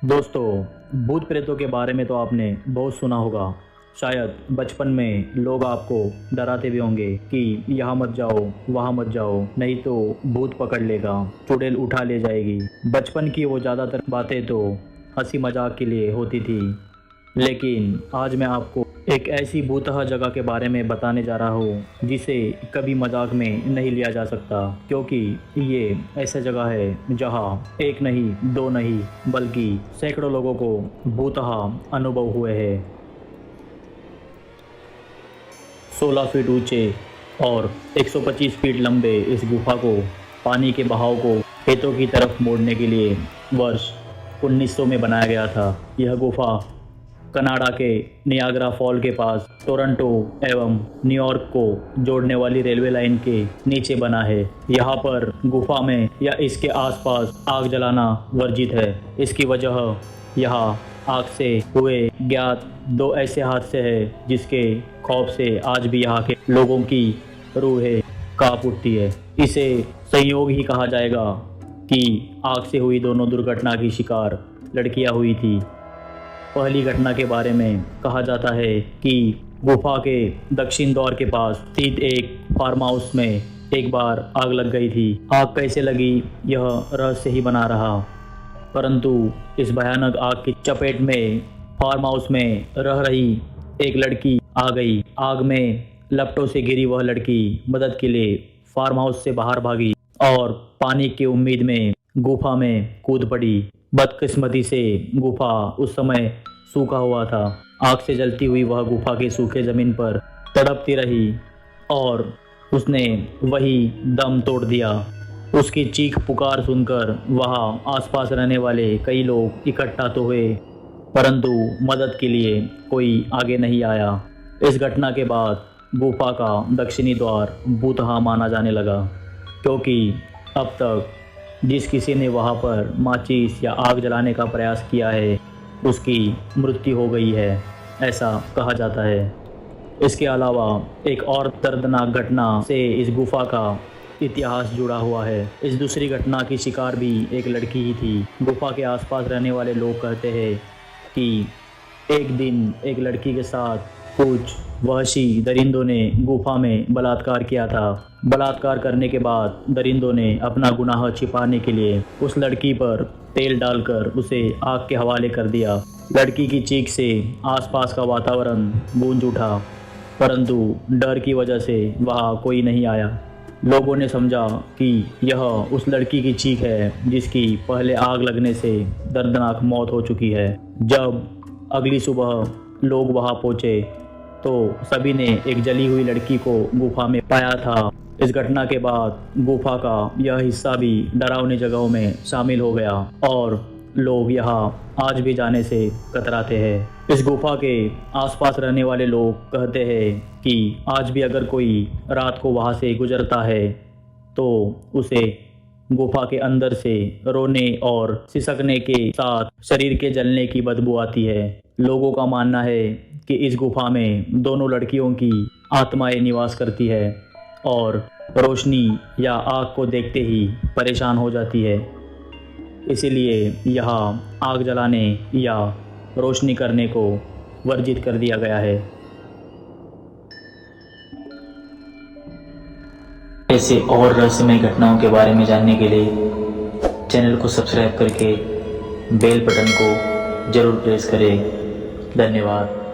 दोस्तों, भूत प्रेतों के बारे में तो आपने बहुत सुना होगा। शायद बचपन में लोग आपको डराते भी होंगे कि यहाँ मत जाओ, वहाँ मत जाओ, नहीं तो भूत पकड़ लेगा, चुड़ैल उठा ले जाएगी। बचपन की वो ज़्यादातर बातें तो हंसी मजाक के लिए होती थी, लेकिन आज मैं आपको एक ऐसी भूतहा जगह के बारे में बताने जा रहा हूँ जिसे कभी मजाक में नहीं लिया जा सकता, क्योंकि ये ऐसा जगह है जहाँ एक नहीं, दो नहीं, बल्कि सैकड़ों लोगों को भूतहा अनुभव हुए हैं। 16 फीट ऊंचे और 125 फीट लंबे इस गुफा को पानी के बहाव को खेतों की तरफ मोड़ने के लिए वर्ष 1900 में बनाया गया था। यह गुफा कनाडा के नियाग्रा फॉल के पास टोरंटो एवं न्यूयॉर्क को जोड़ने वाली रेलवे लाइन के नीचे बना है। यहाँ पर गुफा में या इसके आसपास आग जलाना वर्जित है। इसकी वजह यहाँ आग से हुए ज्ञात 2 ऐसे हादसे हैं जिसके खौफ से आज भी यहाँ के लोगों की रूहें कांप उठती है। इसे संयोग ही कहा जाएगा कि आग से हुई दोनों दुर्घटना की शिकार लड़कियां हुई थी। पहली घटना के बारे में कहा जाता है कि गुफा के दक्षिण द्वार के पास स्थित एक फार्म हाउस में एक बार आग लग गई थी। आग कैसे लगी यह रहस्य ही बना रहा, परंतु इस भयानक आग की चपेट में फार्म हाउस में रह रही एक लड़की आ गई। आग में लपटों से घिरी वह लड़की मदद के लिए फार्म हाउस से बाहर भागी और पानी की उम्मीद में गुफा में कूद पड़ी। बदकिस्मती से गुफा उस समय सूखा हुआ था। आग से जलती हुई वह गुफा के सूखे जमीन पर तड़पती रही और उसने वही दम तोड़ दिया। उसकी चीख पुकार सुनकर वहाँ आसपास रहने वाले कई लोग इकट्ठा तो हुए, परंतु मदद के लिए कोई आगे नहीं आया। इस घटना के बाद गुफा का दक्षिणी द्वार भूतहा माना जाने लगा, क्योंकि अब तक जिस किसी ने वहाँ पर माचिस या आग जलाने का प्रयास किया है उसकी मृत्यु हो गई है, ऐसा कहा जाता है। इसके अलावा एक और दर्दनाक घटना से इस गुफा का इतिहास जुड़ा हुआ है। इस दूसरी घटना की शिकार भी एक लड़की ही थी। गुफा के आसपास रहने वाले लोग कहते हैं कि एक दिन एक लड़की के साथ कुछ वहशी दरिंदों ने गुफा में बलात्कार किया था। बलात्कार करने के बाद दरिंदों ने अपना गुनाह छिपाने के लिए उस लड़की पर तेल डालकर उसे आग के हवाले कर दिया। लड़की की चीख से आसपास का वातावरण गूंज उठा, परंतु डर की वजह से वहाँ कोई नहीं आया। लोगों ने समझा कि यह उस लड़की की चीख है जिसकी पहले आग लगने से दर्दनाक मौत हो चुकी है। जब अगली सुबह लोग वहाँ पहुँचे तो सभी ने एक जली हुई लड़की को गुफा में पाया था। इस घटना के बाद गुफा का यह हिस्सा भी डरावनी जगहों में शामिल हो गया और लोग यहाँ आज भी जाने से कतराते हैं। इस गुफा के आसपास रहने वाले लोग कहते हैं कि आज भी अगर कोई रात को वहाँ से गुजरता है तो उसे गुफा के अंदर से रोने और सिसकने के साथ शरीर के जलने की बदबू आती है। लोगों का मानना है कि इस गुफा में दोनों लड़कियों की आत्माएं निवास करती है और रोशनी या आग को देखते ही परेशान हो जाती है, इसीलिए यहाँ आग जलाने या रोशनी करने को वर्जित कर दिया गया है। ऐसे और रहस्यमय घटनाओं के बारे में जानने के लिए चैनल को सब्सक्राइब करके बेल बटन को जरूर प्रेस करें। धन्यवाद।